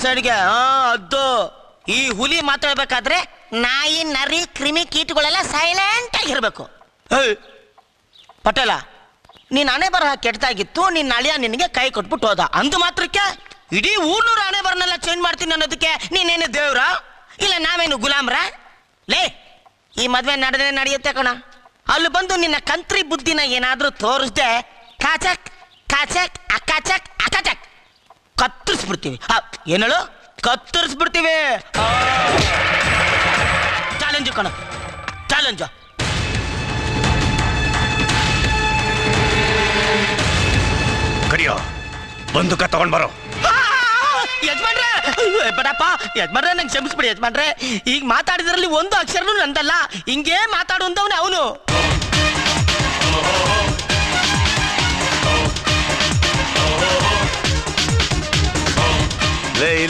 ಸೈಡ್ಗೆ. ಅದು ಈ ಹುಲಿ ಮಾತಾಡ್ಬೇಕಾದ್ರೆ ನಾಯಿ ನರಿ ಕ್ರಿಮಿ ಕೀಟಗಳೆಲ್ಲ ಸೈಲೆಂಟ್ ಆಗಿರ್ಬೇಕು. ಪಟೇಲ, ನೀನ್ ಹಣೆ ಬರಹ ಕೆಟ್ಟದಾಗಿತ್ತು, ನಿನ್ನ ಅಳಿಯ ನಿನಗೆ ಕೈ ಕೊಟ್ಬಿಟ್ಟು ಹೋದ ಅಂದು ಮಾತ್ರಕ್ಕೆ ಇಡೀ ಊರ್ನೂರು ಹಣೆ ಬರನೆಲ್ಲ ಚೇಂಜ್ ಮಾಡ್ತೀನಿ ಅನ್ನೋದಕ್ಕೆ ನೀನೇನು ದೇವ್ರ ಇಲ್ಲ ನಾವೇನು ಗುಲಾಮ್ರ? ಲೇ, ಈ ಮದ್ವೆ ನಡೆಯುತ್ತೆ ಕಣ. ಅಲ್ಲಿ ಬಂದು ನಿನ್ನ ಕಂತ್ರಿ ಬುದ್ಧಿನ ಏನಾದ್ರೂ ತೋರಿಸ್ದೆ ಕಾಚಕ್ ಕಾಚಕ್ ಅಕಾಚಕ್ ಅಕಾಚಕ್ ಕತ್ತರಿಸ್ಬಿಡ್ತೀವಿ. ಏನೇಳು ಕತ್ತರಿಸ್ಬಿಡ್ತೀವಿ. ಚಾಲೆಂಜು ಕಣ, ಚಾಲೆಂಜು. ಕರಿಯೋ, ಬಂದೂಕ ತಗೊಂಡ್ ಬರೋ. ಯಜಮಾನ್ರೆ, ಬೇಡಪ್ಪ ಯಜಮಾನ್ರೆ, ನಂಗೆ ಕ್ಷಮಿಸ್ಬಿಡಿ ಯಜಮಾನ್ರೆ. ಈಗ ಮಾತಾಡಿದ್ರಲ್ಲಿ ಒಂದು ಅಕ್ಷರನೂ ನಂದಲ್ಲ. ಹಿಂಗೇ ಮಾತಾಡುವಂತವನೇ ಅವನು.